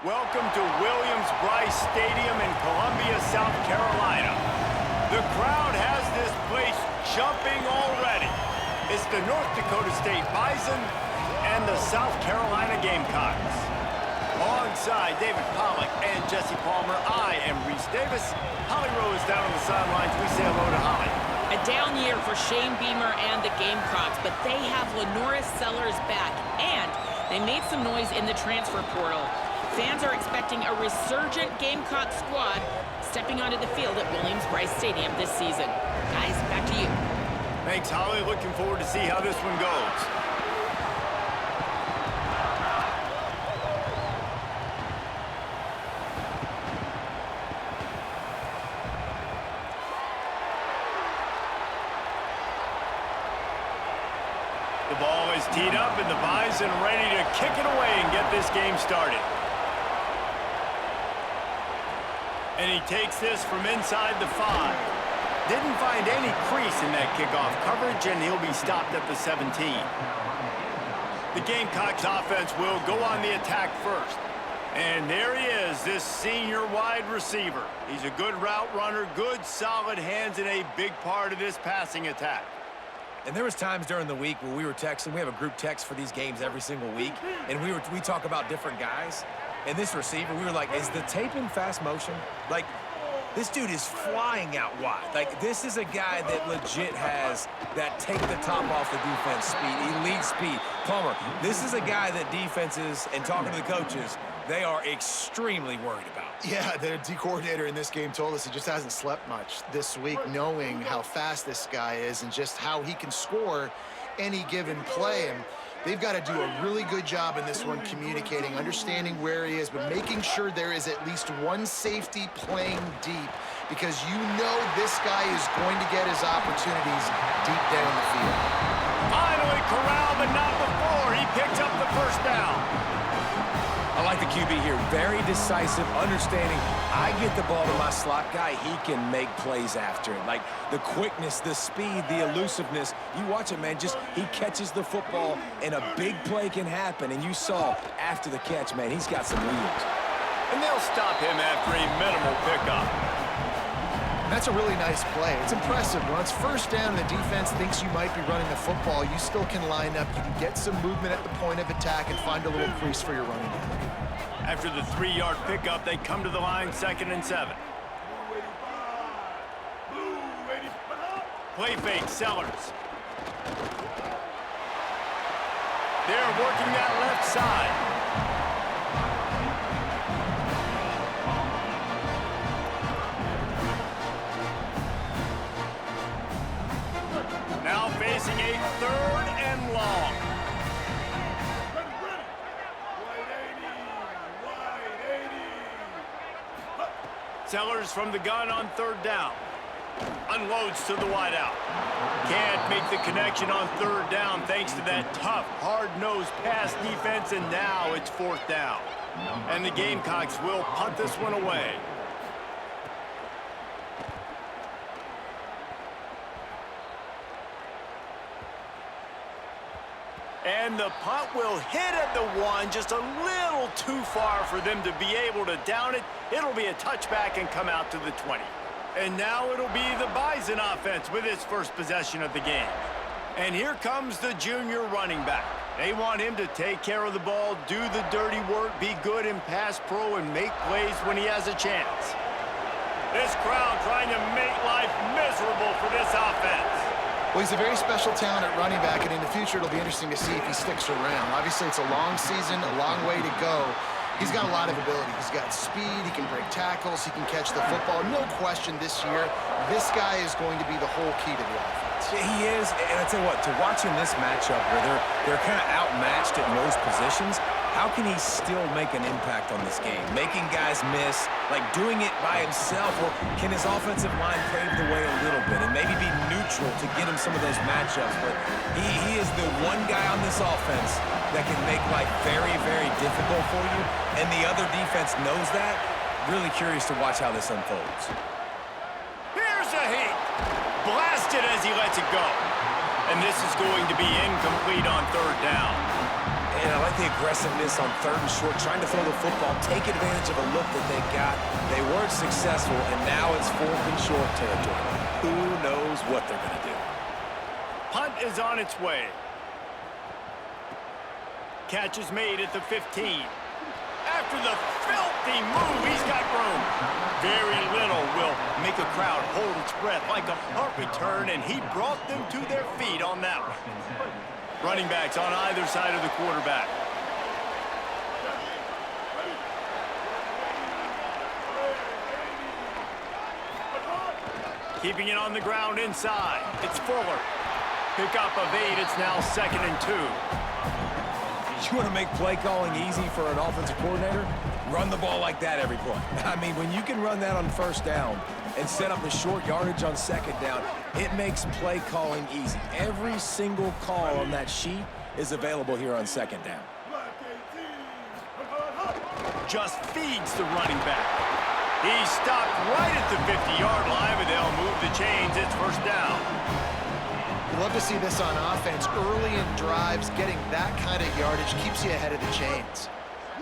Welcome to Williams-Brice Stadium in Columbia, South Carolina. The crowd has this place jumping already. It's the North Dakota State Bison and the South Carolina Gamecocks. Alongside David Pollack and Jesse Palmer, I am Reese Davis. Holly Rose down on the sidelines. We say hello to Holly. A down year for Shane Beamer and the Gamecocks, but they have Lenora Sellers back, and they made some noise in the transfer portal. Fans are expecting a resurgent Gamecock squad stepping onto the field at Williams-Brice Stadium this season. Guys, back to you. Thanks, Holly. Looking forward to see how this one goes. The ball is teed up, and the Bison ready to kick it away and get this game started. And he takes this from inside the 5. Didn't find any crease in that kickoff coverage, and he'll be stopped at the 17. The Gamecocks offense will go on the attack first. And there he is, this senior wide receiver. He's a good route runner, good solid hands, and a big part of this passing attack. And there was times during the week where we were texting. We have a group text for these games every single week, and we talk about different guys. And this receiver, we were like, is the tape in fast motion? Like, this dude is flying out wide. Like, this is a guy that legit has that take the top off the defense speed, elite speed. Palmer, this is a guy that defenses, and talking to the coaches, they are extremely worried about. Yeah, the D coordinator in this game told us he just hasn't slept much this week, knowing how fast this guy is and just how he can score any given play. And they've got to do a really good job in this one communicating, understanding where he is, but making sure there is at least one safety playing deep, because you know this guy is going to get his opportunities deep down the field. Finally corralled, but not before. He picks up the first down. I like the QB here. Very decisive, understanding. I get the ball to my slot guy, he can make plays after it. Like the quickness, the speed, the elusiveness. You watch it, man. Just he catches the football, and a big play can happen. And you saw after the catch, man, he's got some wheels. And they'll stop him after a minimal pickup. That's a really nice play. It's impressive. When it's first down and the defense thinks you might be running the football, you still can line up. You can get some movement at the point of attack and find a little crease for your running back. After the 3-yard pickup, they come to the line, 2nd and 7. Play fake, Sellers. They're working that left side. Now facing a 3rd and long. Sellers from the gun on 3rd down. Unloads to the wideout. Can't make the connection on 3rd down thanks to that tough, hard-nosed pass defense, and now it's 4th down. And the Gamecocks will punt this one away. And the punt will hit at the 1, just a little too far for them to be able to down it. It'll be a touchback and come out to the 20. And now it'll be the Bison offense with its first possession of the game. And here comes the junior running back. They want him to take care of the ball, do the dirty work, be good in pass pro, and make plays when he has a chance. This crowd trying to make life miserable for this offense. Well, he's a very special talent at running back, and in the future, it'll be interesting to see if he sticks around. Obviously, it's a long season, a long way to go. He's got a lot of ability. He's got speed, he can break tackles, he can catch the football. No question this year, this guy is going to be the whole key to the offense. He is, and I tell you what, to watch in this matchup where they're kind of outmatched at most positions, how can he still make an impact on this game? Making guys miss, like doing it by himself, or can his offensive line pave the way a little bit and maybe be neutral to get him some of those matchups? But he is the one guy on this offense that can make life very, very difficult for you, and the other defense knows that. Really curious to watch how this unfolds. Here's a heat. Blasted as he lets it go. And this is going to be incomplete on 3rd down. And I like the aggressiveness on 3rd and short, trying to throw the football, take advantage of a look that they got. They weren't successful, and now it's 4th and short territory. Who knows what they're going to do? Punt is on its way. Catch is made at the 15. After the filthy move, he's got room. Very little will make a crowd hold its breath like a punt return, and he brought them to their feet on that one. Running backs on either side of the quarterback. Keeping it on the ground inside. It's Fuller. Pickup of 8. It's now 2nd and 2. You want to make play calling easy for an offensive coordinator? Run the ball like that every play. I mean, when you can run that on 1st down and set up the short yardage on 2nd down, it makes play calling easy. Every single call on that sheet is available here on 2nd down. Just feeds the running back. He's stopped right at the 50-yard line, but they'll move the chains. It's 1st down. You love to see this on offense. Early in drives, getting that kind of yardage keeps you ahead of the chains.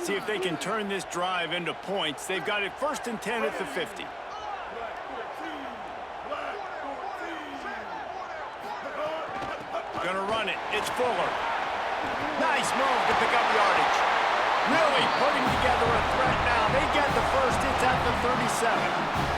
See if they can turn this drive into points. They've got it 1st and 10 at the 50. Gonna run it. It's Fuller. Nice move to pick up yardage. Really putting together a threat now. They get the 1st. It's at the 37.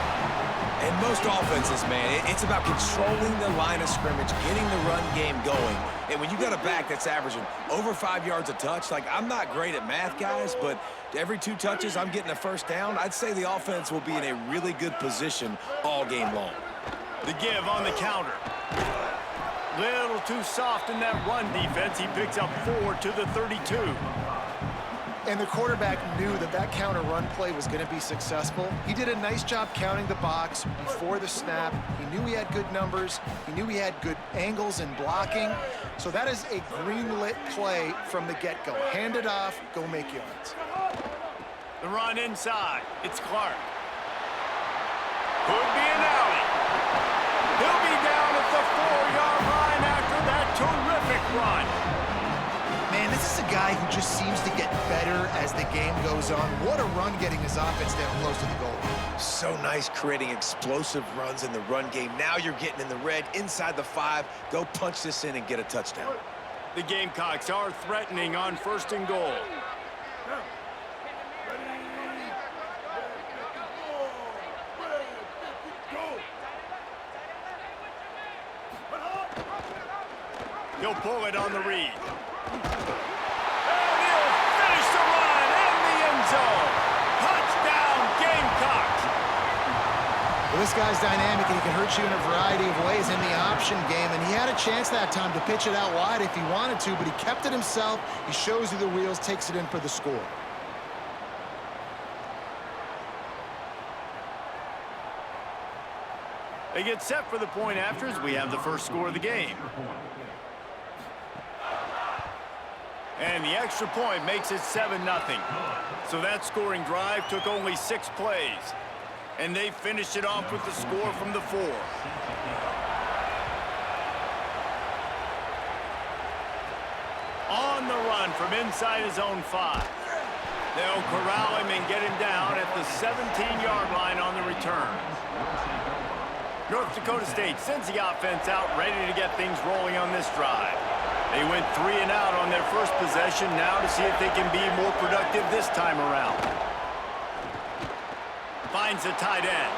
In most offenses, man, it's about controlling the line of scrimmage, getting the run game going. And when you got a back that's averaging over 5 yards a touch, like, I'm not great at math, guys, but every 2 touches, I'm getting a 1st down. I'd say the offense will be in a really good position all game long. The give on the counter. Little too soft in that run defense. He picks up 4 to the 32. And the quarterback knew that that counter run play was going to be successful. He did a nice job counting the box before the snap. He knew he had good numbers. He knew he had good angles and blocking. So that is a green-lit play from the get-go. Hand it off, go make yards. The run inside. It's Clark. Could be an alley. He'll be down at the 4-yard line after that terrific run. Man, this is a guy who just seems to get better as the game goes on. What a run getting his offense down close to the goal. So nice creating explosive runs in the run game. Now you're getting in the red, inside the 5. Go punch this in and get a touchdown. The Gamecocks are threatening on 1st and goal. He'll pull it on the read. And he'll finish the run in the end zone. Touchdown, Gamecocks. Well, this guy's dynamic, and he can hurt you in a variety of ways in the option game. And he had a chance that time to pitch it out wide if he wanted to, but he kept it himself. He shows you the wheels, takes it in for the score. They get set for the point after as we have the first score of the game. And the extra point makes it 7-0. So that scoring drive took only 6 plays. And they finished it off with the score from the 4. On the run from inside his own 5. They'll corral him and get him down at the 17-yard line on the return. North Dakota State sends the offense out, ready to get things rolling on this drive. They went 3 and out on their first possession, now to see if they can be more productive this time around. Finds a tight end.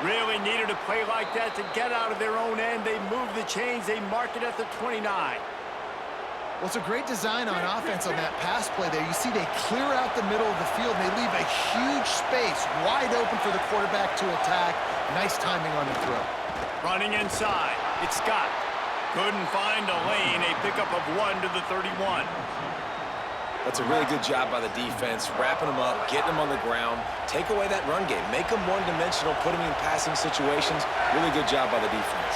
Really needed a play like that to get out of their own end. They move the chains, they mark it at the 29. Well, it's a great design on offense on that pass play there. You see they clear out the middle of the field, and they leave a huge space wide open for the quarterback to attack. Nice timing on the throw. Running inside, it's Scott. Couldn't find a lane, a pickup of 1 to the 31. That's a really good job by the defense, wrapping them up, getting them on the ground, take away that run game, make them one-dimensional, put them in passing situations. Really good job by the defense.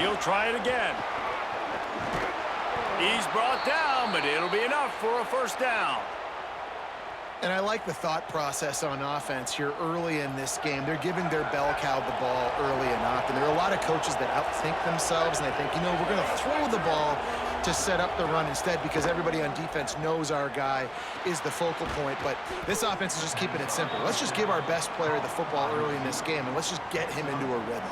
He'll try it again. He's brought down, but it'll be enough for a first down. And I like the thought process on offense here early in this game. They're giving their bell cow the ball early enough. And there are a lot of coaches that outthink themselves, and they think, you know, we're going to throw the ball to set up the run instead because everybody on defense knows our guy is the focal point. But this offense is just keeping it simple. Let's just give our best player the football early in this game, and let's just get him into a rhythm.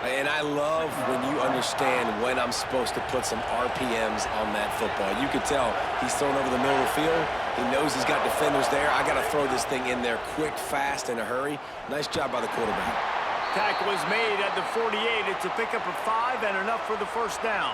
And I love when you understand when I'm supposed to put some RPMs on that football. You can tell he's thrown over the middle of the field. He knows he's got defenders there. I got to throw this thing in there quick, fast, in a hurry. Nice job by the quarterback. Tackle was made at the 48. It's a pickup of 5 and enough for the first down.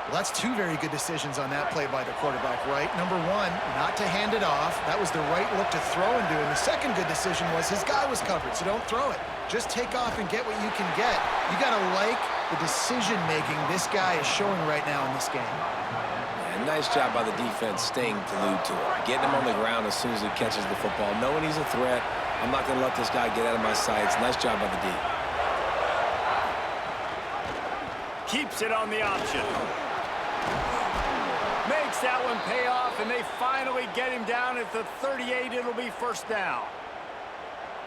Well, that's two very good decisions on that play by the quarterback, right? Number one, not to hand it off. That was the right look to throw into. And the second good decision was his guy was covered, so don't throw it. Just take off and get what you can get. You got to like the decision-making this guy is showing right now in this game. Yeah, nice job by the defense staying glued to him. Getting him on the ground as soon as he catches the football. Knowing he's a threat, I'm not going to let this guy get out of my sights. Nice job by the D. Keeps it on the option. Makes that one pay off, and they finally get him down at the 38. It'll be first down.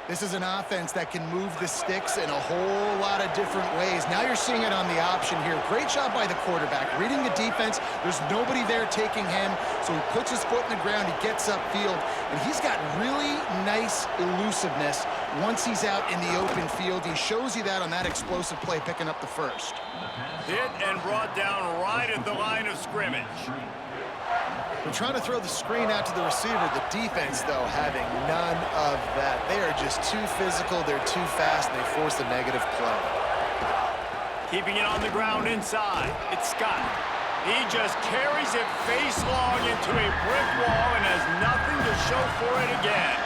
This is an offense that can move the sticks in a whole lot of different ways. Now you're seeing it on the option here. Great job by the quarterback. Reading the defense, there's nobody there taking him, so he puts his foot in the ground, he gets upfield, and he's got really nice elusiveness once he's out in the open field. He shows you that on that explosive play, picking up the first. Hit and brought down right at the line of scrimmage. We're trying to throw the screen out to the receiver. The defense, though, having none of that. They are just too physical, they're too fast, and they force a negative play. Keeping it on the ground inside. It's Scott. He just carries it face long into a brick wall and has nothing to show for it again.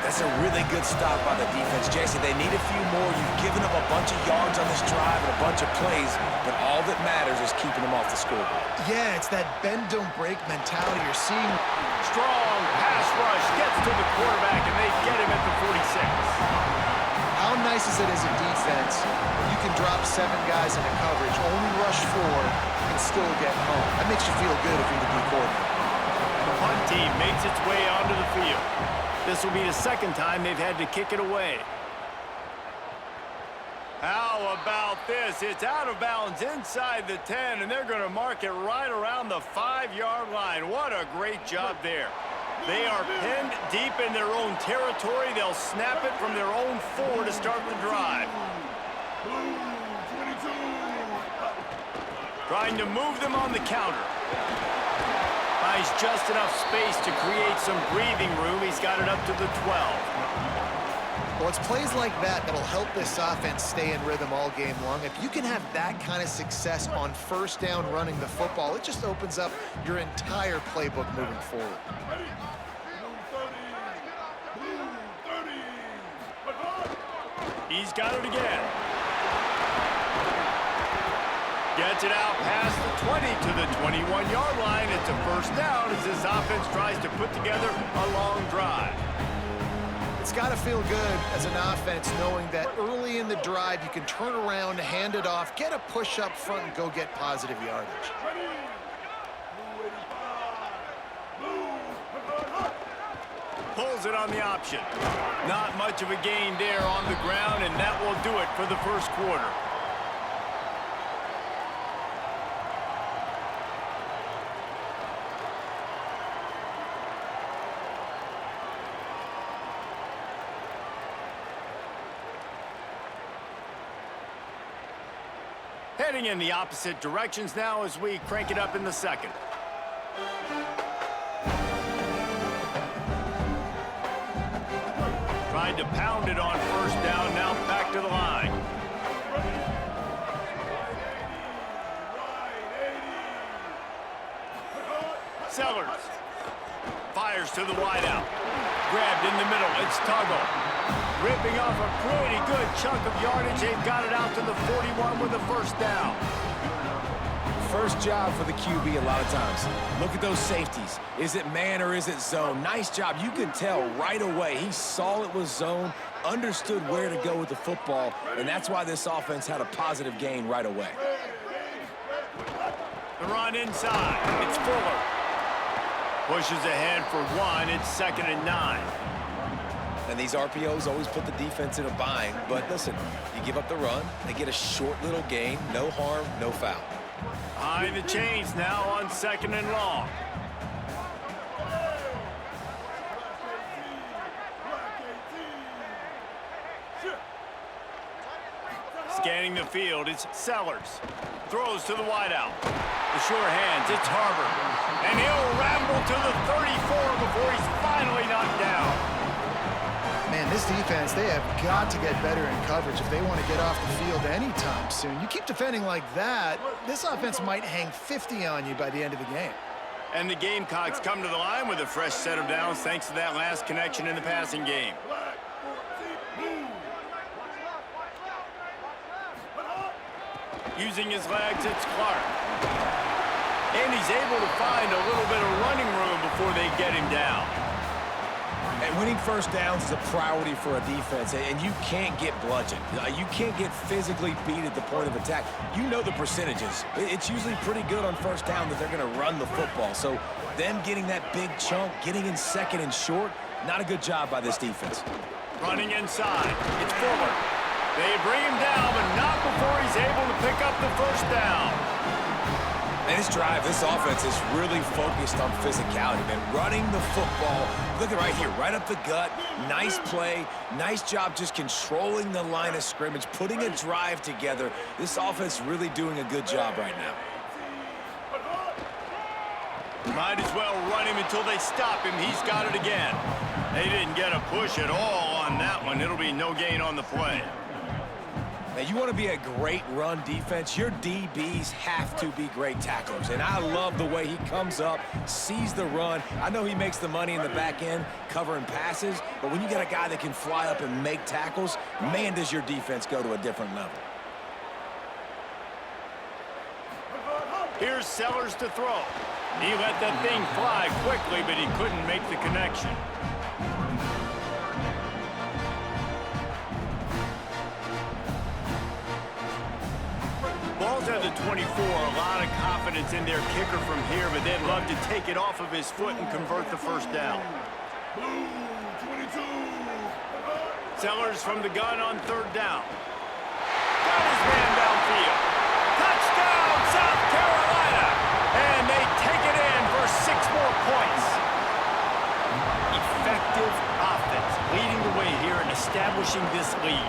That's a really good stop by the defense. Jesse, they need a few more. You've given them a bunch of yards on this drive and a bunch of plays, but all that matters is keeping them off the scoreboard. Yeah, it's that bend, don't break mentality. You're seeing Strong pass rush gets to the quarterback, and they get him at the 46. how nice is it as a defense when you can drop 7 guys into coverage, only rush 4, and still get home. That makes you feel good if you're the D coordinator. The punt team makes its way onto the field. This will be the second time they've had to kick it away. How about this? It's out of bounds inside the 10, and they're going to mark it right around the 5-yard line. What a great job there. They are pinned deep in their own territory. They'll snap it from their own 4 to start the drive. Trying to move them on the counter. Buys just enough space to create some breathing room. He's got it up to the 12. Well, it's plays like that that'll help this offense stay in rhythm all game long. If you can have that kind of success on first down running the football, it just opens up your entire playbook moving forward. He's got it again. Gets it out past the 20 to the 21-yard line. It's a first down as this offense tries to put together a long drive. It's got to feel good as an offense knowing that early in the drive you can turn around, hand it off, get a push up front, and go get positive yardage. Pulls it on the option. Not much of a gain there on the ground, and that will do it for the first quarter. Heading in the opposite directions now as we crank it up in the second. Tried to pound it on first down, now back to the line. Sellers fires to the wideout. Grabbed in the middle, it's Tuggle. Ripping off a pretty good chunk of yardage. They've got it out to the 41 with a first down. First job for the QB a lot of times. Look at those safeties. Is it man or is it zone? Nice job. You can tell right away. He saw it was zone, understood where to go with the football, and that's why this offense had a positive gain right away. The run inside. It's Fuller. Pushes ahead for one. It's 2nd and 9. And these RPOs always put the defense in a bind. But listen, you give up the run, they get a short little gain. No harm, no foul. Behind the chains now on 2nd and long. Scanning the field, it's Sellers. Throws to the wideout. The sure hands, it's Harbor. And he'll ramble to the 34 before he's finally knocked down. Man, this defense, they have got to get better in coverage if they want to get off the field anytime soon. You keep defending like that, this offense might hang 50 on you by the end of the game. And the Gamecocks come to the line with a fresh set of downs thanks to that last connection in the passing game. Using his legs, it's Clark. And he's able to find a little bit of running room before they get him down. And winning first downs is a priority for a defense, and you can't get bludgeoned. You can't get physically beat at the point of attack. You know the percentages. It's usually pretty good on first down that they're going to run the football. So them getting that big chunk, getting in 2nd and short, not a good job by this defense. Running inside, it's Fuller. They bring him down, but not before he's able to pick up the first down. And this drive, this offense is really focused on physicality, man. Running the football. Look at right here, right up the gut. Nice play. Nice job just controlling the line of scrimmage, putting a drive together. This offense really doing a good job right now. Might as well run him until they stop him. He's got it again. They didn't get a push at all on that one. It'll be no gain on the play. Now, you want to be a great run defense, your DBs have to be great tacklers. And I love the way he comes up, sees the run. I know he makes the money in the back end covering passes, but when you got a guy that can fly up and make tackles, man, does your defense go to a different level. Here's Sellers to throw. He let that thing fly quickly, but he couldn't make the connection. Ball's at the 24, a lot of confidence in their kicker from here, but they'd love to take it off of his foot and convert the first down. Sellers from the gun on 3rd down. Got his man downfield. Touchdown, South Carolina! And they take it in for 6 more points. Effective offense leading the way here and establishing this lead.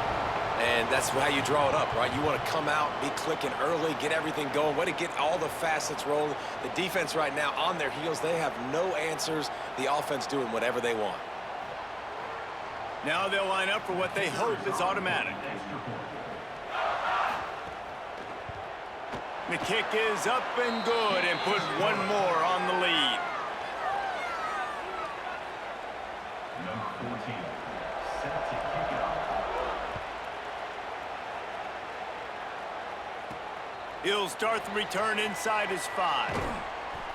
And that's how you draw it up, right? You want to come out, be clicking early, get everything going, way to get all the facets rolling. The defense right now on their heels, they have no answers. The offense doing whatever they want. Now they'll line up for what they hope is automatic. The kick is up and good and put one more on the lead. Number 14, set to kick it off. He'll start the return inside his 5.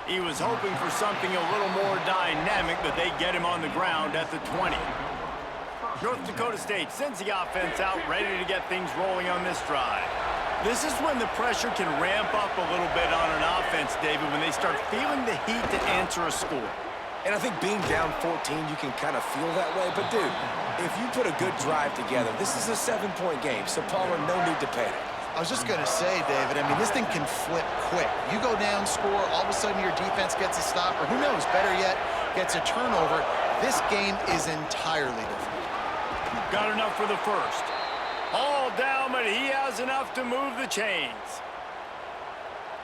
He was hoping for something a little more dynamic, but they get him on the ground at the 20. North Dakota State sends the offense out, ready to get things rolling on this drive. This is when the pressure can ramp up a little bit on an offense, David, when they start feeling the heat to answer a score. And I think being down 14, you can kind of feel that way. But, dude, if you put a good drive together, this is a 7-point game, so Palmer, no need to panic. I was just going to say, David, I mean, this thing can flip quick. You go down, score, all of a sudden your defense gets a stop, or who knows, better yet, gets a turnover. This game is entirely different. Got enough for the first. All down, but he has enough to move the chains.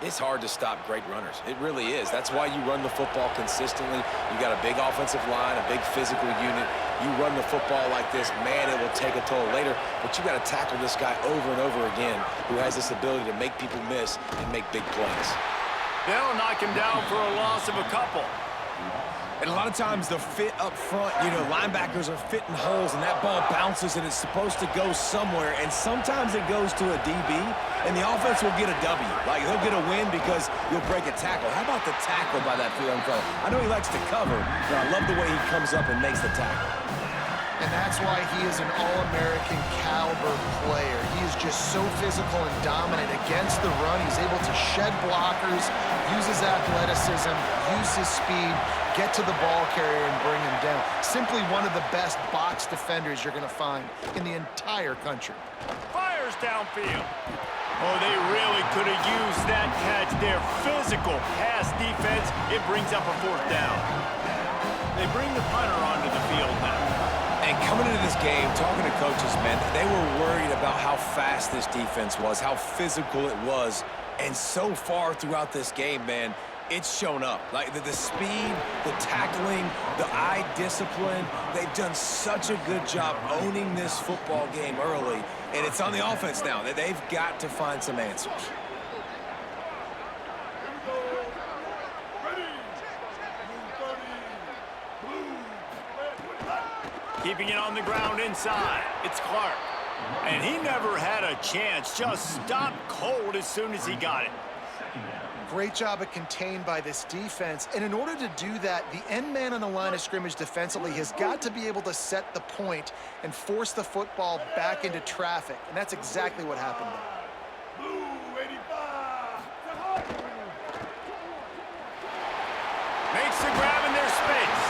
It's hard to stop great runners. It really is. That's why you run the football consistently. You got a big offensive line, a big physical unit. You run the football like this, man, it will take a toll later. But you got to tackle this guy over and over again who has this ability to make people miss and make big plays. They'll knock him down for a loss of a couple. And a lot of times the fit up front, you know, linebackers are fitting holes and that ball bounces and it's supposed to go somewhere. And sometimes it goes to a DB and the offense will get a W. Like, they'll get a win because you'll break a tackle. How about the tackle by that young fella? I know he likes to cover, but I love the way he comes up and makes the tackle. And that's why he is an All-American caliber player. He is just so physical and dominant against the run. He's able to shed blockers, use his athleticism, use his speed, get to the ball carrier and bring him down. Simply one of the best box defenders you're going to find in the entire country. Fires downfield. Oh, they really could have used that catch there. Physical pass defense. It brings up a 4th down. They bring the punter onto the field now. And coming into this game, talking to coaches, man, they were worried about how fast this defense was, how physical it was. And so far throughout this game, man, it's shown up. Like the speed, the tackling, the eye discipline, they've done such a good job owning this football game early. And it's on the offense now. They've got to find some answers. Keeping it on the ground inside. It's Clark. And he never had a chance. Just stopped cold as soon as he got it. Great job of contained by this defense. And in order to do that, the end man on the line of scrimmage defensively has got to be able to set the point and force the football back into traffic. And that's exactly what happened there. Makes the grab in their space.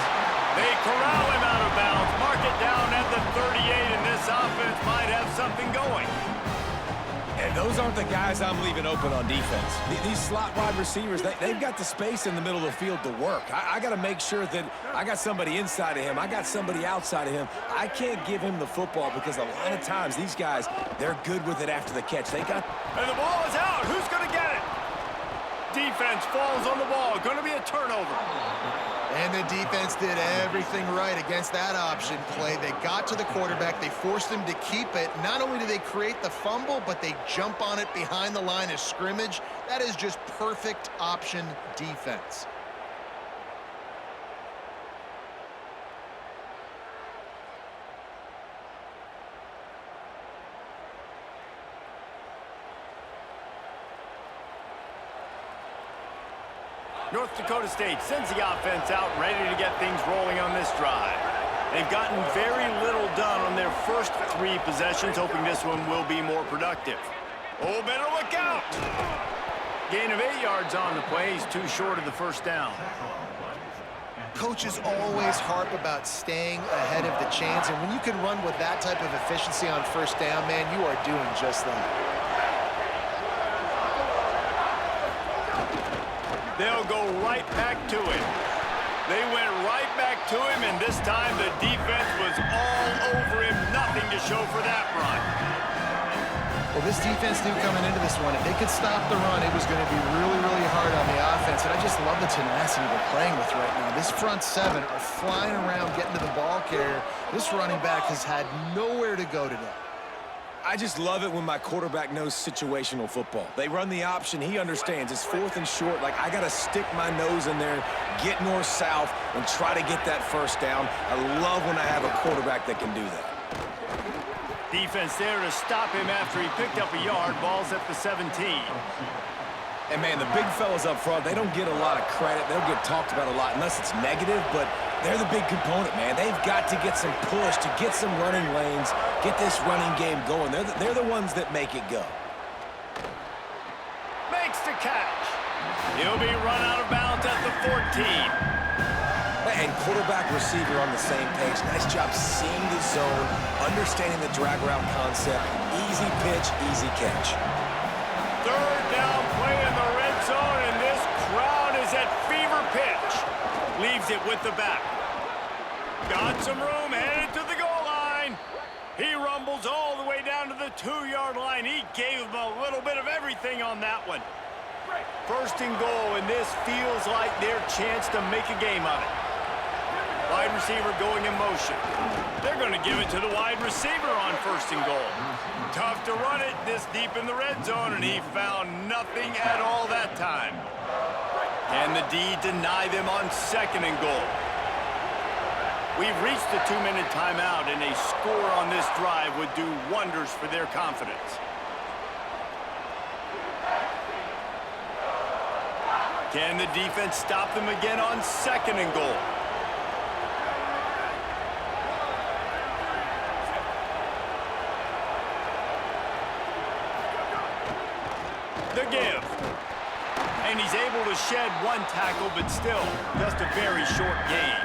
They corral him out of bounds. Mark it down at the 38, and this offense might have something going. And those aren't the guys I'm leaving open on defense. These slot wide receivers, they've got the space in the middle of the field to work. I got to make sure that I got somebody inside of him. I got somebody outside of him. I can't give him the football because a lot of times these guys, they're good with it after the catch. And the ball is out. Who's going to get it? Defense falls on the ball. Going to be a turnover. And the defense did everything right against that option play. They got to the quarterback. They forced him to keep it. Not only do they create the fumble, but they jump on it behind the line of scrimmage. That is just perfect option defense. North Dakota State sends the offense out, ready to get things rolling on this drive. They've gotten very little done on their first 3 possessions, hoping this one will be more productive. Oh, better look out! Gain of 8 yards on the play. He's too short of the 1st down. Coaches always harp about staying ahead of the chains, and when you can run with that type of efficiency on 1st down, man, you are doing just that. They'll go right back to him. They went right back to him, and this time the defense was all over him. Nothing to show for that run. Well, this defense knew coming into this one, if they could stop the run, it was going to be really, really hard on the offense. And I just love the tenacity they're playing with right now. This front 7 are flying around, getting to the ball carrier. This running back has had nowhere to go today. I just love it when my quarterback knows situational football. They run the option. He understands. It's 4th and short. Like, I got to stick my nose in there, get north-south, and try to get that 1st down. I love when I have a quarterback that can do that. Defense there to stop him after he picked up a yard. Ball's at the 17. And, man, the big fellas up front, they don't get a lot of credit. They don't get talked about a lot unless it's negative, but they're the big component, man. They've got to get some push, to get some running lanes, get this running game going. They're the ones that make it go. Makes the catch. He'll be run out of bounds at the 14. And quarterback receiver on the same page. Nice job seeing the zone, understanding the drag route concept. Easy pitch, easy catch. 3rd down play in the red zone, and this crowd is at fever pitch. Leaves it with the back. Got some room, headed to the goal line. He rumbles all the way down to the 2-yard line. He gave him a little bit of everything on that one. 1st and goal, and this feels like their chance to make a game of it. Wide receiver going in motion. They're going to give it to the wide receiver on 1st and goal. Tough to run it this deep in the red zone, and he found nothing at all that time. Can the D deny them on 2nd and goal? We've reached the 2-minute timeout, and a score on this drive would do wonders for their confidence. Can the defense stop them again on 2nd and goal? And he's able to shed one tackle, but still just a very short gain.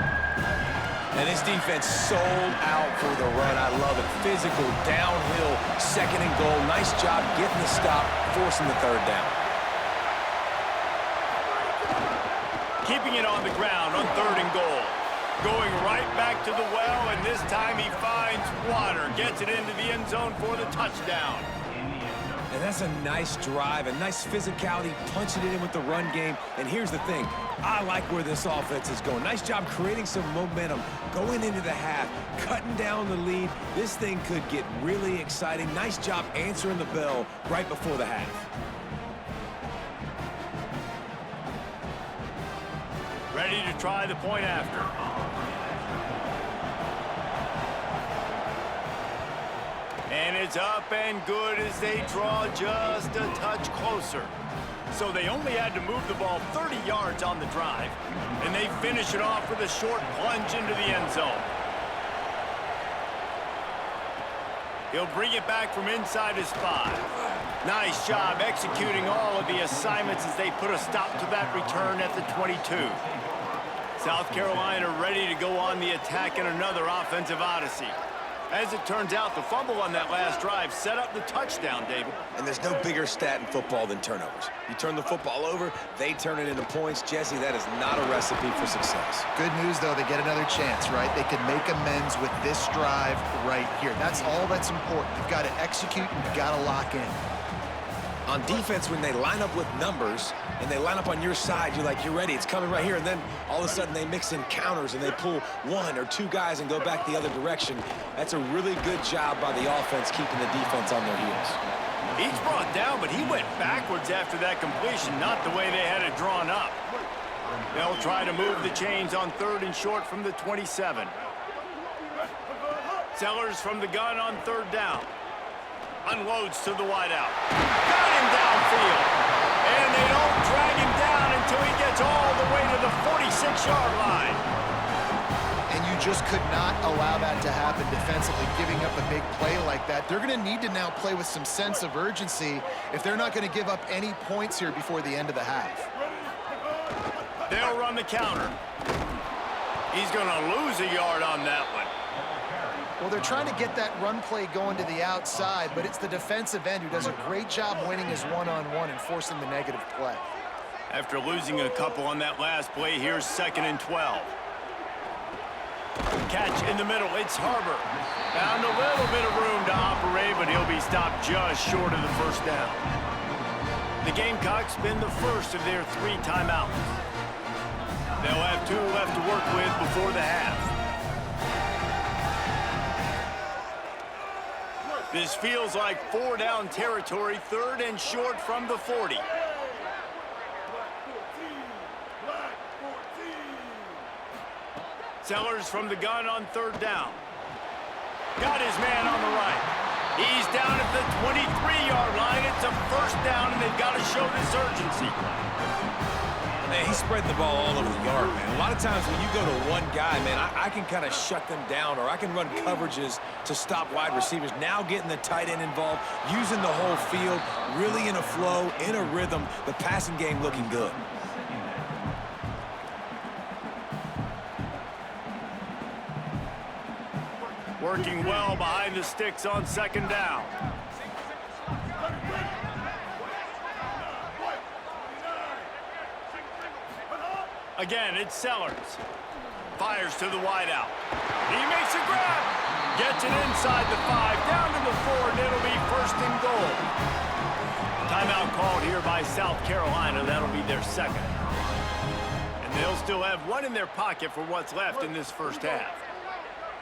And this defense sold out for the run. I love it. Physical, downhill, second and goal. Nice job getting the stop, forcing the third down. Keeping it on the ground on third and goal. Going right back to the well, and this time he finds water. Gets it into the end zone for the touchdown. And that's a nice drive, a nice physicality, punching it in with the run game. And here's the thing, I like where this offense is going. Nice job creating some momentum, going into the half, cutting down the lead. This thing could get really exciting. Nice job answering the bell right before the half. Ready to try the point after. And it's up and good as they draw just a touch closer. So they only had to move the ball 30 yards on the drive, and they finish it off with a short plunge into the end zone. He'll bring it back from inside his 5. Nice job executing all of the assignments as they put a stop to that return at the 22. South Carolina ready to go on the attack in another offensive odyssey. As it turns out, the fumble on that last drive set up the touchdown, David. And there's no bigger stat in football than turnovers. You turn the football over, they turn it into points. Jesse, that is not a recipe for success. Good news, though, they get another chance, right? They can make amends with this drive right here. That's all that's important. You've got to execute and you've got to lock in. On defense, when they line up with numbers and they line up on your side, you're like, you're ready, it's coming right here. And then all of a sudden they mix in counters and they pull 1 or 2 guys and go back the other direction. That's a really good job by the offense keeping the defense on their heels. He's brought down, but he went backwards after that completion, not the way they had it drawn up. They'll try to move the chains on third and short from the 27. Sellers from the gun on third down. Unloads to the wideout. Got him downfield. And they don't drag him down until he gets all the way to the 46-yard line. And you just could not allow that to happen defensively, giving up a big play like that. They're going to need to now play with some sense of urgency if they're not going to give up any points here before the end of the half. They'll run the counter. He's going to lose a yard on that one. Well, they're trying to get that run play going to the outside, but it's the defensive end who does a great job winning his one-on-one and forcing the negative play. After losing a couple on that last play, here's 2nd and 12. Catch in the middle, it's Harbor. Found a little bit of room to operate, but he'll be stopped just short of the first down. The Gamecocks spend the first of their 3 timeouts. They'll have 2 left to work with before the half. This feels like 4-down territory, 3rd and short from the 40. Sellers from the gun on 3rd down. Got his man on the right. He's down at the 23-yard line. It's a first down, and they've got to show this urgency. Man, he's spreading the ball all over the yard, man. A lot of times when you go to one guy, man, I can kind of shut them down, or I can run coverages to stop wide receivers. Now getting the tight end involved, using the whole field, really in a flow, in a rhythm, the passing game looking good. Working well behind the sticks on 2nd down. Again, it's Sellers. Fires to the wideout. He makes a grab. Gets it inside the 5, down to the 4, and it'll be 1st and goal. Timeout called here by South Carolina. That'll be their 2nd. And they'll still have 1 in their pocket for what's left in this first half.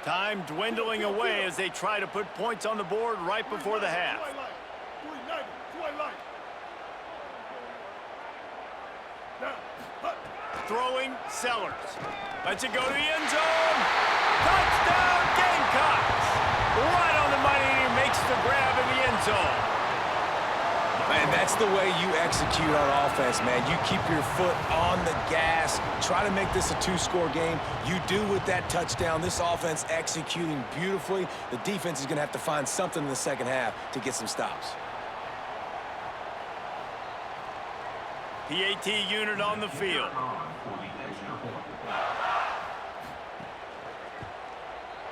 Time dwindling away as they try to put points on the board right before the half. Throwing, Sellers. Lets it go to the end zone. Touchdown, Gamecocks! Right on the money, and he makes the grab in the end zone. Man, that's the way you execute on offense, man. You keep your foot on the gas. Try to make this a 2-score game. You do with that touchdown. This offense executing beautifully. The defense is going to have to find something in the second half to get some stops. PAT unit on the field.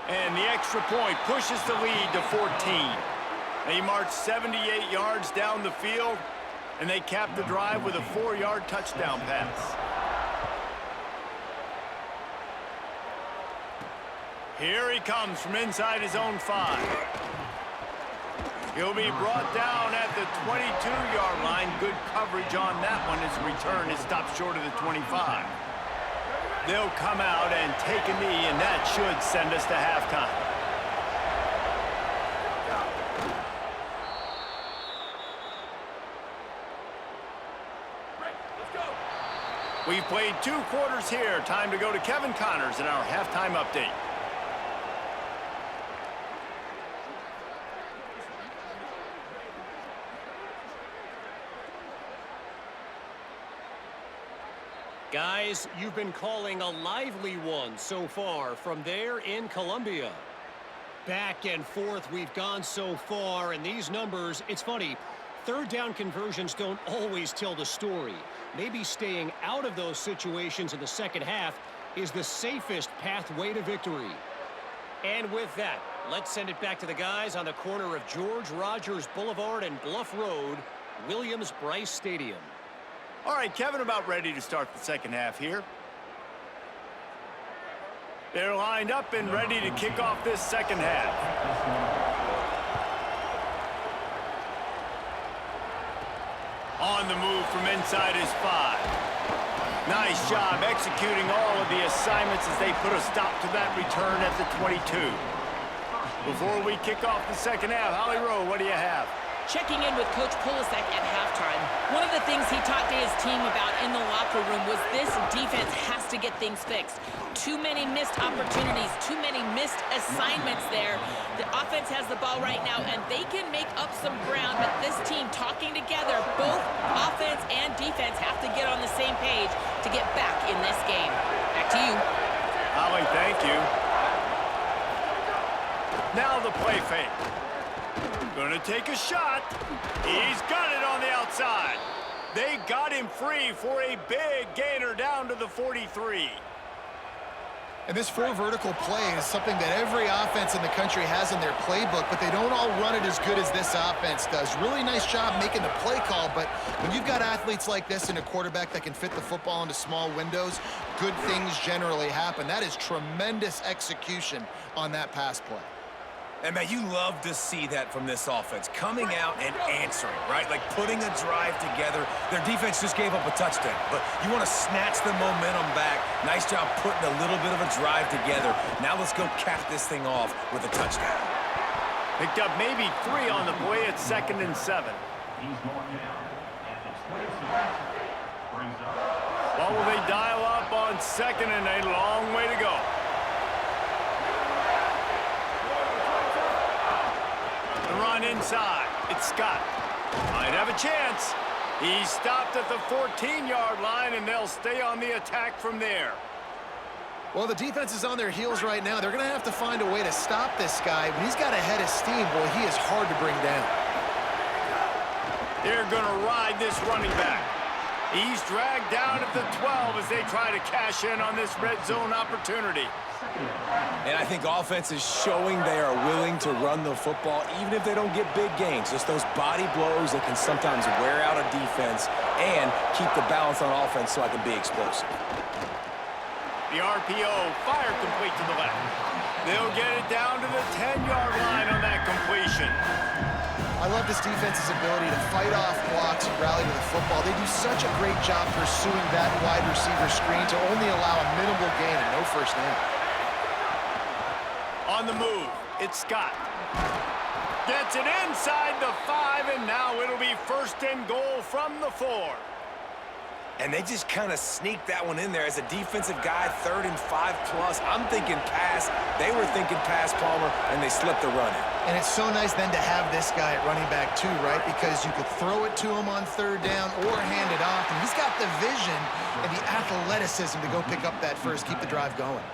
And the extra point pushes the lead to 14. They march 78 yards down the field, and they cap the drive with a 4-yard touchdown pass. Here he comes from inside his own 5. He'll be brought down at the 22-yard line. Good coverage on that one. His return is stopped short of the 25. They'll come out and take a knee, and that should send us to halftime. We've played 2 quarters here. Time to go to Kevin Connors in our halftime update. Guys, you've been calling a lively one so far from there in Columbia. Back and forth we've gone so far, and these numbers, it's funny, third down conversions don't always tell the story. Maybe staying out of those situations in the second half is the safest pathway to victory. And with that, let's send it back to the guys on the corner of George Rogers Boulevard and Bluff Road, Williams-Brice Stadium. All right, Kevin, about ready to start the second half here. They're lined up and ready to kick off this second half. On the move from inside his 5. Nice job executing all of the assignments as they put a stop to that return at the 22. Before we kick off the second half, Holly Rowe, what do you have? Checking in with Coach Polasek at halftime, one of the things he talked to his team about in the locker room was this defense has to get things fixed. Too many missed opportunities, too many missed assignments there. The offense has the ball right now, and they can make up some ground, but this team talking together, both offense and defense have to get on the same page to get back in this game. Back to you. Holly, thank you. Now the play fake. Gonna take a shot. He's got it on the outside. They got him free for a big gainer down to the 43. And this 4 vertical play is something that every offense in the country has in their playbook, but they don't all run it as good as this offense does. Really nice job making the play call, but when you've got athletes like this and a quarterback that can fit the football into small windows, good things generally happen. That is tremendous execution on that pass play. And, man, you love to see that from this offense, coming out and answering, right? Like putting a drive together. Their defense just gave up a touchdown, but you want to snatch the momentum back. Nice job putting a little bit of a drive together. Now let's go cap this thing off with a touchdown. Picked up maybe 3 on the play at 2nd and 7. What will they dial up on 2nd and a long way to go? Run inside. It's Scott. Might have a chance. He's stopped at the 14-yard line, and they'll stay on the attack from there. Well, the defense is on their heels right now. They're going to have to find a way to stop this guy. When he's got a head of steam, boy, he is hard to bring down. They're going to ride this running back. He's dragged down at the 12 as they try to cash in on this red zone opportunity. And I think offense is showing they are willing to run the football, even if they don't get big gains. Just those body blows that can sometimes wear out a defense and keep the balance on offense so I can be explosive. The RPO fired complete to the left. They'll get it down to the 10-yard line on that completion. I love this defense's ability to fight off blocks and rally to the football. They do such a great job pursuing that wide receiver screen to only allow a minimal gain and no first down. On the move, it's Scott. Gets it inside the 5, and now it'll be 1st and goal from the 4. And they just kind of sneaked that one in there as a defensive guy, 3rd and 5+. I'm thinking pass. They were thinking pass, Palmer, and they slipped the run in. And it's so nice then to have this guy at running back too, right? Because you could throw it to him on 3rd down or hand it off. And he's got the vision and the athleticism to go pick up that first, keep the drive going.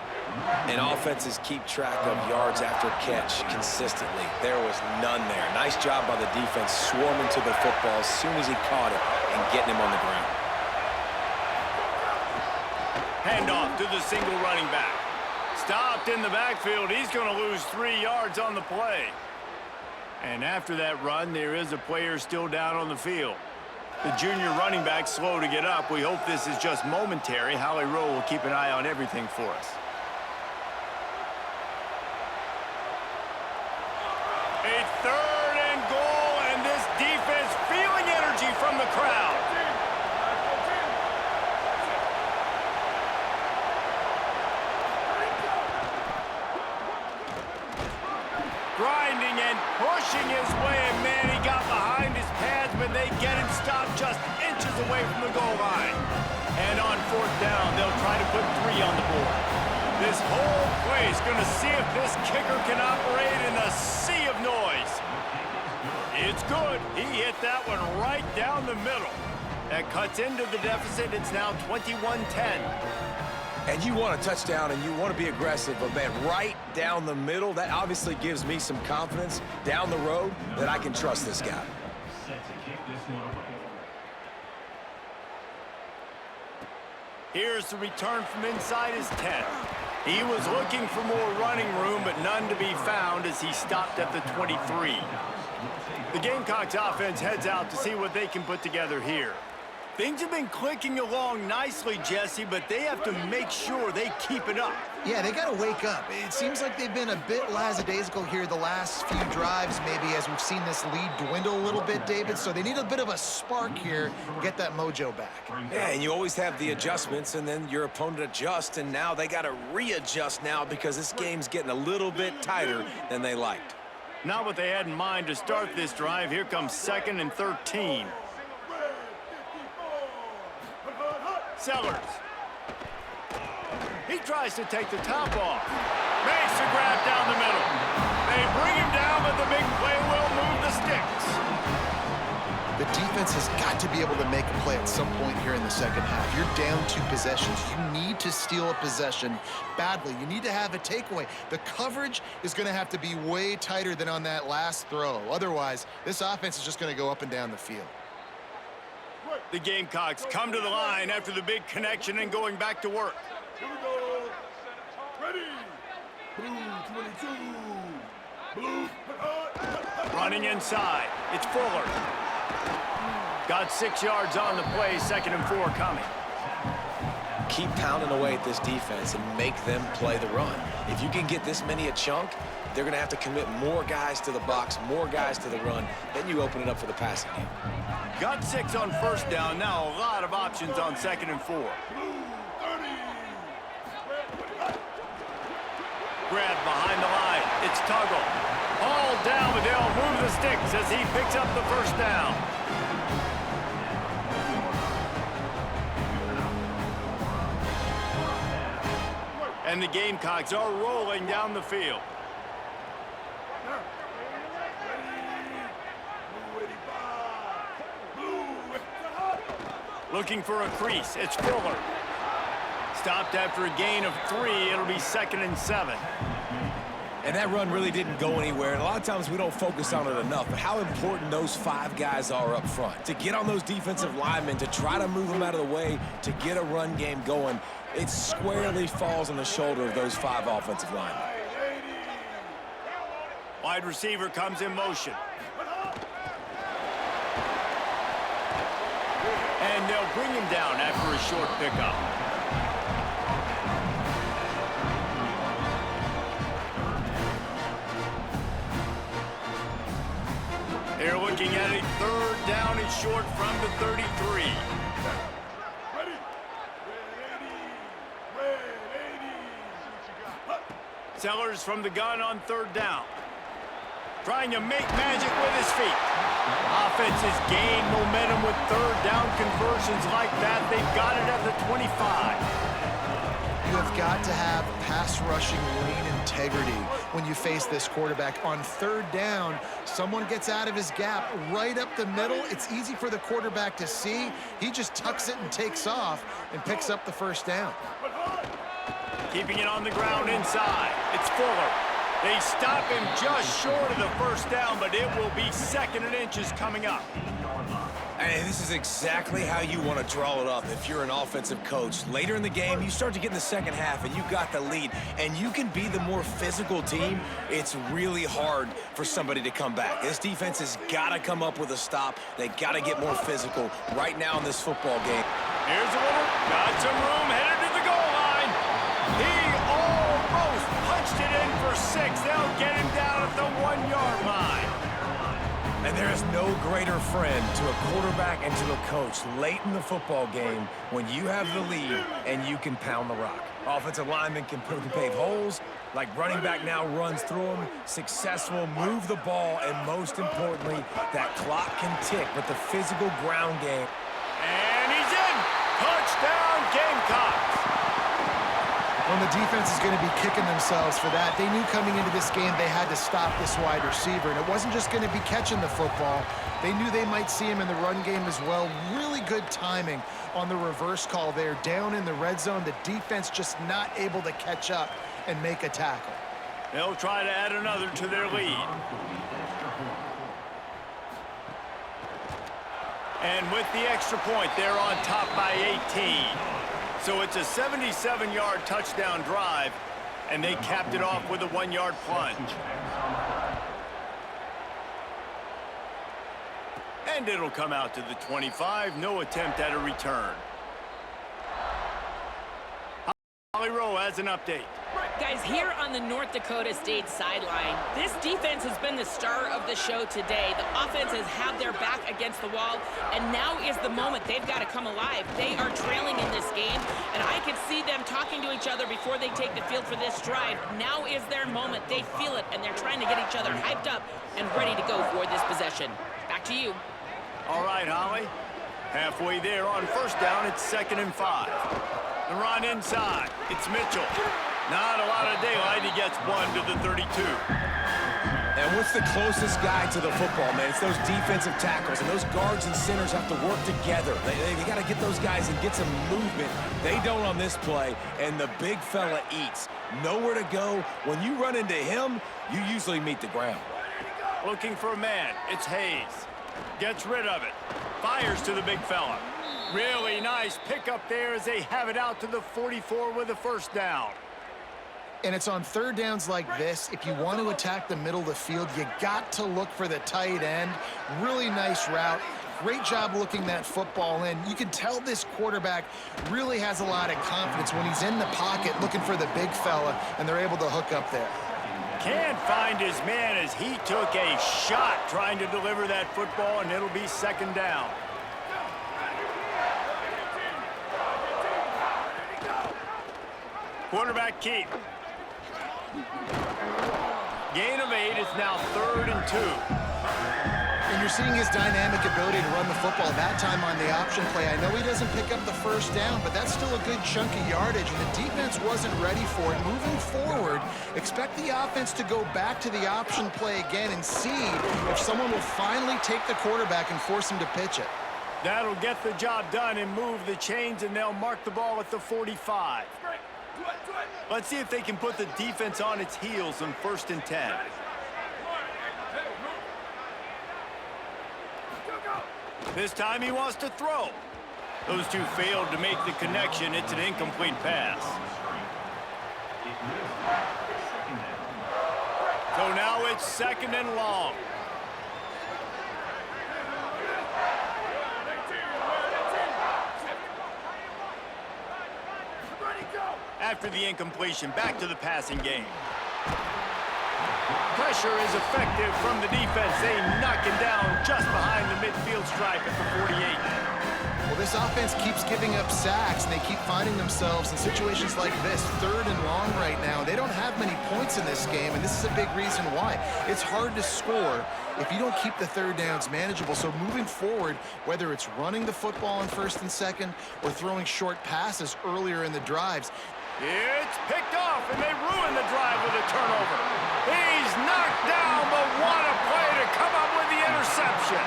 And offenses keep track of yards after catch consistently. There was none there. Nice job by the defense swarming to the football as soon as he caught it and getting him on the ground. Handoff to the single running back. Stopped in the backfield. He's going to lose 3 yards on the play. And after that run, there is a player still down on the field. The junior running back slow to get up. We hope this is just momentary. Howie Rowe will keep an eye on everything for us. A 3rd and goal, and this defense feeling energy from the crowd. Grinding and pushing his way, and man, he got behind his pads, but they get him stopped just inches away from the goal line. And on 4th down, they'll try to put 3 on the board. This whole play is going to see if this kicker can operate in a sea of noise. It's good. He hit that one right down the middle. That cuts into the deficit. It's now 21-10. And you want a touchdown and you want to be aggressive, but man, right down the middle, that obviously gives me some confidence down the road that I can trust this guy. Here's the return from inside his 10. He was looking for more running room, but none to be found as he stopped at the 23. The Gamecocks offense heads out to see what they can put together here. Things have been clicking along nicely, Jesse, but they have to make sure they keep it up. Yeah, they got to wake up. It seems like they've been a bit lackadaisical here the last few drives, maybe as we've seen this lead dwindle a little bit, David. So they need a bit of a spark here to get that mojo back. Yeah, and you always have the adjustments, and then your opponent adjusts, and now they got to readjust now because this game's getting a little bit tighter than they liked. Not what they had in mind to start this drive. Here comes 2nd and 13. Sellers. He tries to take the top off. Makes the grab down the middle. They bring him down, but the big play will move the sticks. The defense has got to be able to make a play at some point here in the second half. You're down 2 possessions. You need to steal a possession badly. You need to have a takeaway. The coverage is going to have to be way tighter than on that last throw. Otherwise, this offense is just going to go up and down the field. The Gamecocks come to the line after the big connection and going back to work. Here we go. Ready. Blue 22. Blue. Running inside. It's Fuller. Got 6 yards on the play. 2nd and 4 coming. Keep pounding away at this defense and make them play the run. If you can get this many a chunk, they're going to have to commit more guys to the box, more guys to the run. Then you open it up for the passing game. Got 6 on 1st down. Now a lot of options on 2nd and 4. Grab behind the line. It's Tuggle. All down, but they'll move the sticks as he picks up the 1st down. And the Gamecocks are rolling down the field. Looking for a crease. It's Fuller. Stopped after a gain of 3. It'll be 2nd and 7. And that run really didn't go anywhere. And a lot of times we don't focus on it enough. But how important those 5 guys are up front. To get on those defensive linemen, to try to move them out of the way, to get a run game going, it squarely falls on the shoulder of those 5 offensive linemen. Wide receiver comes in motion. And they'll bring him down after a short pickup. They're looking at a 3rd down and short from the 33. Sellers from the gun on 3rd down. Trying to make magic with his feet. Offense has gained momentum with 3rd down conversions like that. They've got it at the 25. You have got to have pass rushing lane integrity when you face this quarterback. On 3rd down, someone gets out of his gap right up the middle. It's easy for the quarterback to see. He just tucks it and takes off and picks up the 1st down. Keeping it on the ground inside. It's Fuller. They stop him just short of the 1st down, but it will be 2nd and inches coming up. And this is exactly how you want to draw it up if you're an offensive coach. Later in the game, you start to get in the second half, and you got the lead, and you can be the more physical team. It's really hard for somebody to come back. This defense has got to come up with a stop. They got to get more physical right now in this football game. Here's a winner. Got some room, headed to the goal line. He almost punched it in for 6. They'll get him down at the 1-yard line. And there is no greater friend to a quarterback and to a coach late in the football game when you have the lead and you can pound the rock. Offensive linemen can pave holes, like running back now runs through them, successful, move the ball, and most importantly, that clock can tick with the physical ground game. And he's in. Touchdown, Gamecocks. Well, the defense is going to be kicking themselves for that. They knew coming into this game they had to stop this wide receiver, and it wasn't just going to be catching the football. They knew they might see him in the run game as well. Really good timing on the reverse call there. Down in the red zone, the defense just not able to catch up and make a tackle. They'll try to add another to their lead. And with the extra point, they're on top by 18. So it's a 77-yard touchdown drive, and they capped it off with a 1-yard plunge. And it'll come out to the 25. No attempt at a return. Holly Rowe has an update. Guys, here on the North Dakota State sideline, this defense has been the star of the show today. The offense has had their back against the wall, and now is the moment. They've got to come alive. They are trailing in this game, and I can see them talking to each other before they take the field for this drive. Now is their moment. They feel it, and they're trying to get each other hyped up and ready to go for this possession. Back to you. All right, Holly. Halfway there on first down, it's 2nd and 5. The run inside. It's Mitchell. Not a lot of daylight. He gets 1 to the 32. And what's the closest guy to the football, man? It's those defensive tackles, and those guards and centers have to work together. They got to get those guys and get some movement. They don't on this play, and the big fella eats. Nowhere to go. When you run into him, you usually meet the ground. Looking for a man. It's Hayes. Gets rid of it. Fires to the big fella. Really nice pickup there as they have it out to the 44 with a first down. And it's on third downs like this. If you want to attack the middle of the field, you got to look for the tight end. Really nice route. Great job looking that football in. You can tell this quarterback really has a lot of confidence when he's in the pocket looking for the big fella, and they're able to hook up there. Can't find his man as he took a shot trying to deliver that football, and it'll be 2nd down. Quarterback keep. Gain of 8. It's now 3rd and 2. And you're seeing his dynamic ability to run the football that time on the option play. I know he doesn't pick up the first down, but that's still a good chunk of yardage, and the defense wasn't ready for it. Moving forward, expect the offense to go back to the option play again and see if someone will finally take the quarterback and force him to pitch it. That'll get the job done and move the chains, and they'll mark the ball at the 45. Let's see if they can put the defense on its heels on 1st and 10. This time he wants to throw. Those two failed to make the connection. It's an incomplete pass. So now it's 2nd and long. After the incompletion, back to the passing game. Pressure is effective from the defense. They knock him down just behind the midfield stripe at the 48. Well, this offense keeps giving up sacks, and they keep finding themselves in situations like this, 3rd and long right now. They don't have many points in this game, and this is a big reason why. It's hard to score if you don't keep the third downs manageable. So moving forward, whether it's running the football on 1st and 2nd or throwing short passes earlier in the drives, it's picked off, and they ruin the drive with a turnover. He's knocked down, but what a play to come up with the interception.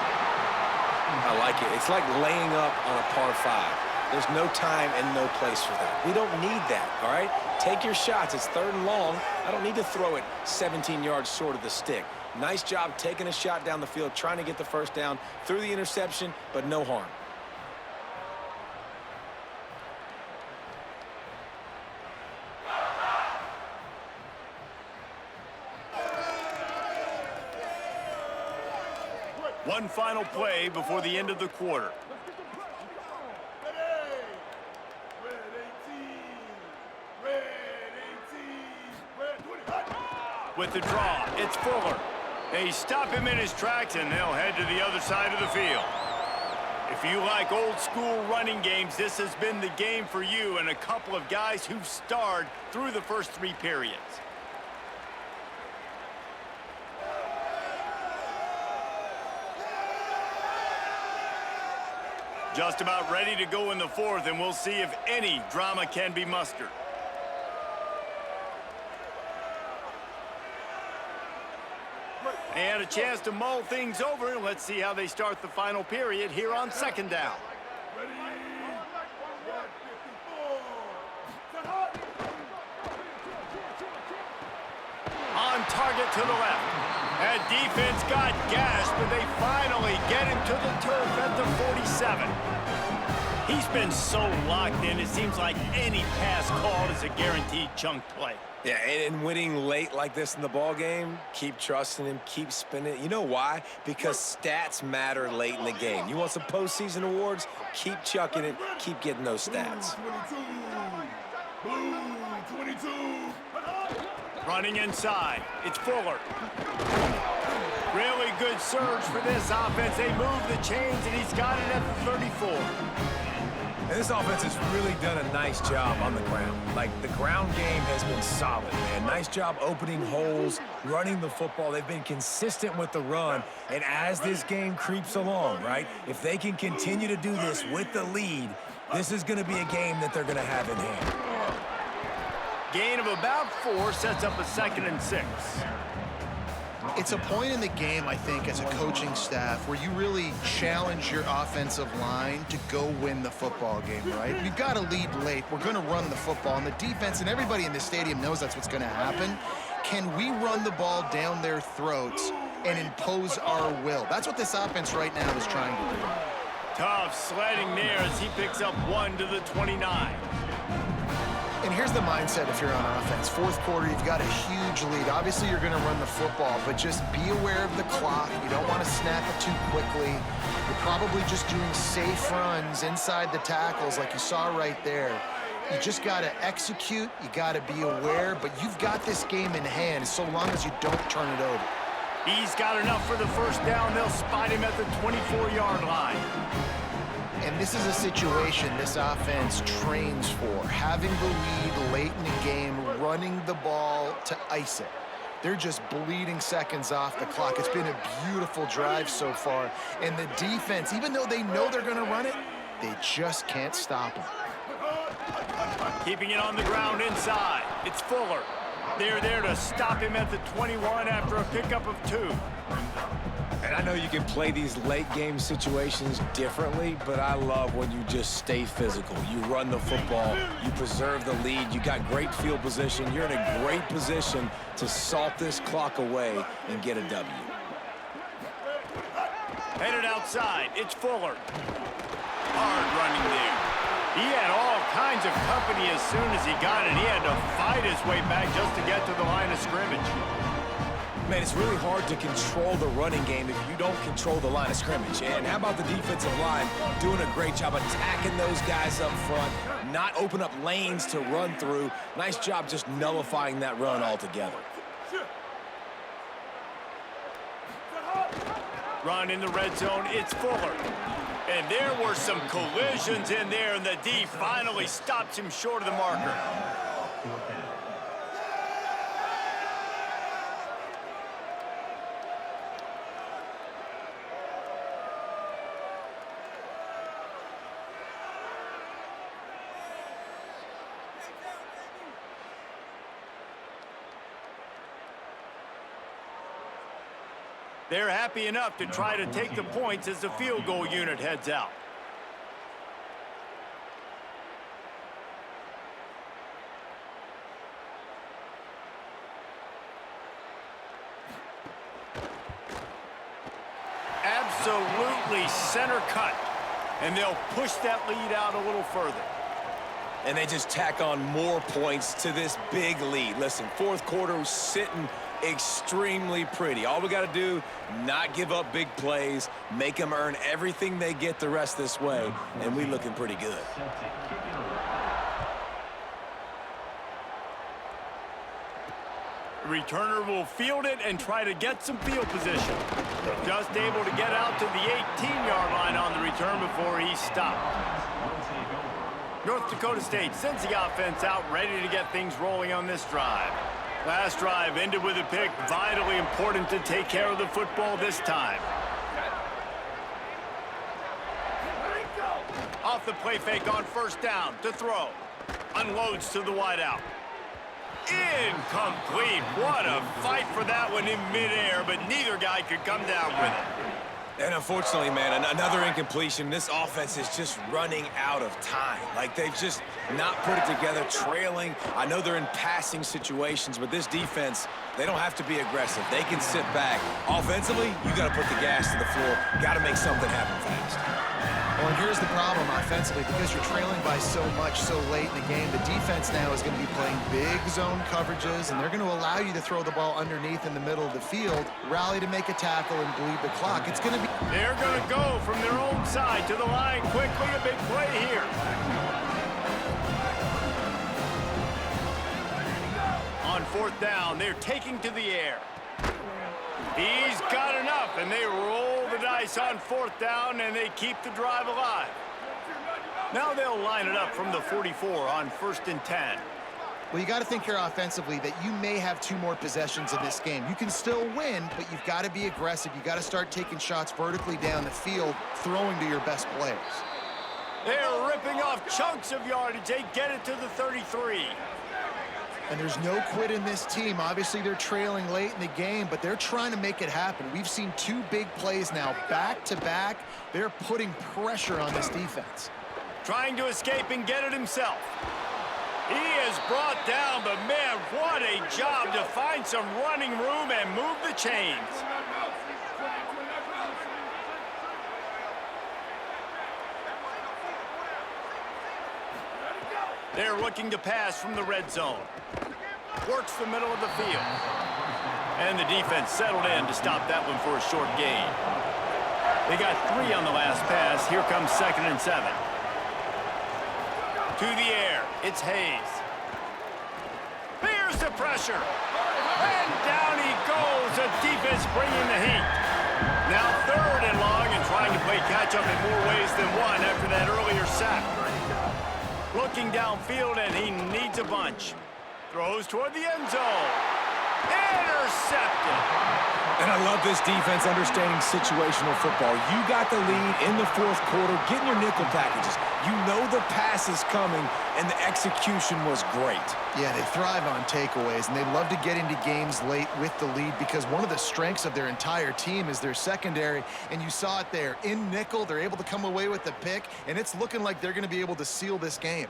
I like it. It's like laying up on a par 5. There's no time and no place for that. We don't need that, all right? Take your shots. It's 3rd and long. I don't need to throw it 17 yards short of the stick. Nice job taking a shot down the field, trying to get the first down through the interception, but no harm. One final play before the end of the quarter. With the draw, it's Fuller. They stop him in his tracks, and they'll head to the other side of the field. If you like old-school running games, this has been the game for you and a couple of guys who've starred through the first 3 periods. Just about ready to go in the 4th, and we'll see if any drama can be mustered. They had a chance to mull things over. Let's see how they start the final period here on 2nd down. On target to the left. That defense got gashed, but they finally get him to the turf at the 47. He's been so locked in, it seems like any pass called is a guaranteed chunk play. Yeah, and winning late like this in the ball game, keep trusting him, keep spinning. You know why? Because stats matter late in the game. You want some postseason awards? Keep chucking it, keep getting those stats. Blue 22. Running inside, it's Fuller. Really good surge for this offense. They move the chains, and he's got it at the 34. And this offense has really done a nice job on the ground. Like, the ground game has been solid, man. Nice job opening holes, running the football. They've been consistent with the run. And as this game creeps along, right, if they can continue to do this with the lead, this is going to be a game that they're going to have in hand. Gain of about 4 sets up a 2nd and 6. It's a point in the game, I think, as a coaching staff where you really challenge your offensive line to go win the football game, right? We've got to lead late. We're going to run the football. And the defense and everybody in the stadium knows that's what's going to happen. Can we run the ball down their throats and impose our will? That's what this offense right now is trying to do. Tough sledding there as he picks up 1 to the 29. And here's the mindset if you're on offense. 4th quarter, you've got a huge lead. Obviously, you're going to run the football, but just be aware of the clock. You don't want to snap it too quickly. You're probably just doing safe runs inside the tackles like you saw right there. You just got to execute. You got to be aware, but you've got this game in hand so long as you don't turn it over. He's got enough for the first down. They'll spot him at the 24-yard line. And this is a situation this offense trains for. Having the lead late in the game, running the ball to ice it. They're just bleeding seconds off the clock. It's been a beautiful drive so far. And the defense, even though they know they're going to run it, they just can't stop them. Keeping it on the ground inside. It's Fuller. They're there to stop him at the 21 after a pickup of 2. And I know you can play these late game situations differently, but I love when you just stay physical. You run the football, you preserve the lead, you got great field position, you're in a great position to salt this clock away and get a W. Headed outside, it's Fuller. Hard running there. He had all kinds of company as soon as he got it. He had to fight his way back just to get to the line of scrimmage. Man, it's really hard to control the running game if you don't control the line of scrimmage. And how about the defensive line doing a great job attacking those guys up front, not open up lanes to run through. Nice job just nullifying that run altogether. Run in the red zone, it's Fuller. And there were some collisions in there, and the D finally stops him short of the marker. They're happy enough to try to take the points as the field goal unit heads out. absolutely center cut. And they'll push that lead out a little further. And they just tack on more points to this big lead. Listen, fourth quarter was sitting extremely pretty. All we got to do, not give up big plays, make them earn everything they get the rest this way, and we looking pretty good. The returner will field it and try to get some field position. Just able to get out to the 18-yard line on the return before he stopped. North Dakota State sends the offense out, ready to get things rolling on this drive. Last drive ended with a pick. Vitally important to take care of the football this time. Off the play fake on first down to throw. Unloads to the wideout. Incomplete. What a fight for that one in midair, but neither guy could come down with it. And unfortunately, man, another incompletion. This offense is just running out of time. Like, they've just not put it together, trailing. I know they're in passing situations, but this defense, they don't have to be aggressive. They can sit back. Offensively, you got to put the gas to the floor. Got to make something happen fast. Well, and here's the problem offensively. Because you're trailing by so much so late in the game, the defense now is going to be playing big zone coverages, and they're going to allow you to throw the ball underneath in the middle of the field, rally to make a tackle, and bleed the clock. It's going to be... They're going to go from their own side to the line quickly. A big play here. On fourth down, they're taking to the air. He's got enough, and they roll the dice on fourth down, and they keep the drive alive. Now they'll line it up from the 44 on 1st and 10. Well, you got to think here offensively that you may have 2 more possessions in this game. You can still win, but you've got to be aggressive. You got to start taking shots vertically down the field, throwing to your best players. They're ripping off chunks of yardage. They get it to the 33. And there's no quit in this team. Obviously, they're trailing late in the game, but they're trying to make it happen. We've seen 2 big plays now, back-to-back. They're putting pressure on this defense. Trying to escape and get it himself. He is brought down, but man, what a job to find some running room and move the chains. They're looking to pass from the red zone. Works the middle of the field. And the defense settled in to stop that one for a short gain. They got 3 on the last pass. Here comes 2nd and 7. To the air, it's Hayes. Here's the pressure. And down he goes. The defense bringing the heat. Now 3rd and long and trying to play catch-up in more ways than one after that earlier sack. Looking downfield, and he needs a bunch. Throws toward the end zone. Intercepted. And I love this defense understanding situational football. You got the lead in the 4th quarter, getting your nickel packages. You know the pass is coming, and the execution was great. Yeah, they thrive on takeaways, and they love to get into games late with the lead because one of the strengths of their entire team is their secondary, and you saw it there. In nickel, they're able to come away with the pick, and it's looking like they're going to be able to seal this game.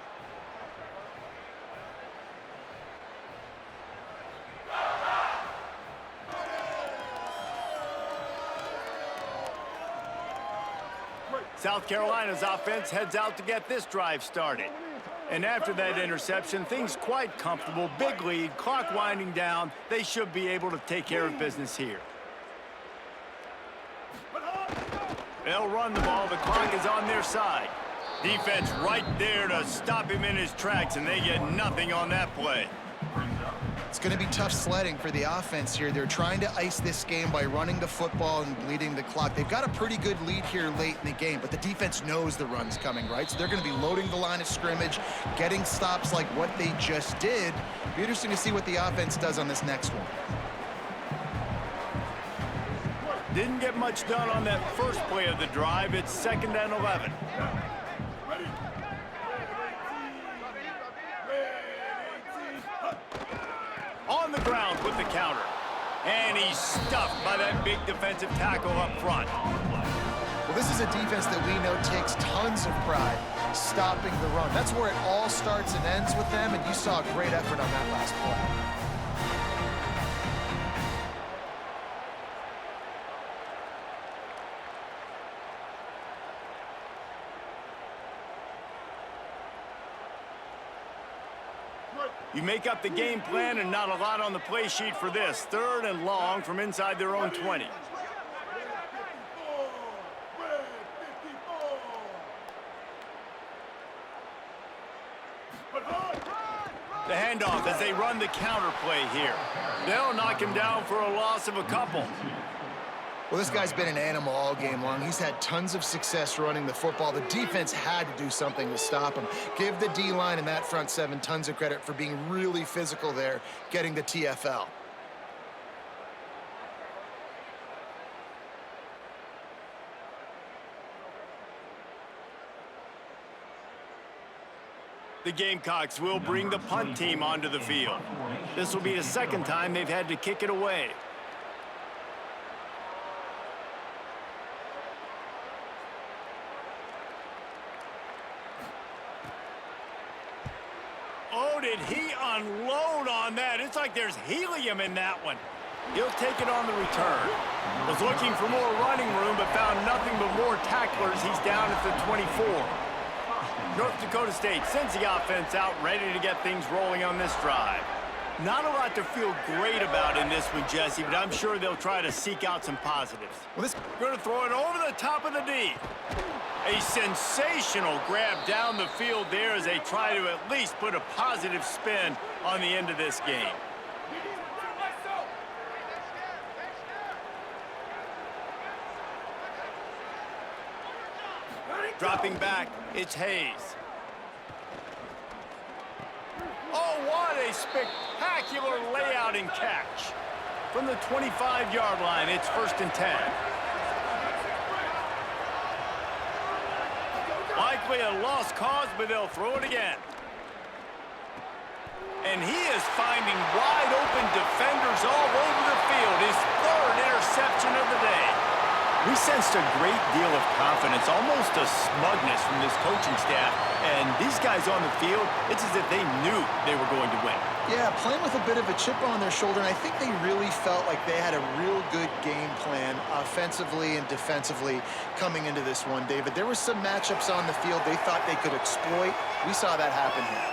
South Carolina's offense heads out to get this drive started. And after that interception, things quite comfortable. Big lead, clock winding down. They should be able to take care of business here. They'll run the ball. The clock is on their side. Defense right there to stop him in his tracks, and they get nothing on that play. It's going to be tough sledding for the offense here. They're trying to ice this game by running the football and bleeding the clock. They've got a pretty good lead here late in the game, but the defense knows the run's coming, right? So they're going to be loading the line of scrimmage, getting stops like what they just did. Be interesting to see what the offense does on this next one. Didn't get much done on that first play of the drive. It's 2nd and 11. On the ground with the counter. And he's stuffed by that big defensive tackle up front. Well, this is a defense that we know takes tons of pride stopping the run. That's where it all starts and ends with them, and you saw a great effort on that last play. You make up the game plan and not a lot on the play sheet for this. 3rd and long from inside their own 20. The handoff as they run the counter play here. They'll knock him down for a loss of a couple. Well, this guy's been an animal all game long. He's had tons of success running the football. The defense had to do something to stop him. Give the D-line and that front 7 tons of credit for being really physical there, getting the TFL. The Gamecocks will bring the punt team onto the field. This will be the 2nd time they've had to kick it away. Oh, did he unload on that? It's like there's helium in that one. He'll take it on the return. Was looking for more running room, but found nothing but more tacklers. He's down at the 24. North Dakota State sends the offense out, ready to get things rolling on this drive. Not a lot to feel great about in this one, Jesse, but I'm sure they'll try to seek out some positives. Well, going to throw it over the top of the D. A sensational grab down the field there as they try to at least put a positive spin on the end of this game. Dropping back, it's Hayes. Oh, what a spectacular layout and catch. From the 25-yard line, it's 1st and 10. Likely a lost cause, but they'll throw it again. And he is finding wide open defenders all over the field. His 3rd interception of the day. We sensed a great deal of confidence, almost a smugness from this coaching staff. And these guys on the field, it's as if they knew they were going to win. Yeah, playing with a bit of a chip on their shoulder, and I think they really felt like they had a real good game plan offensively and defensively coming into this one, David. There were some matchups on the field they thought they could exploit. We saw that happen here.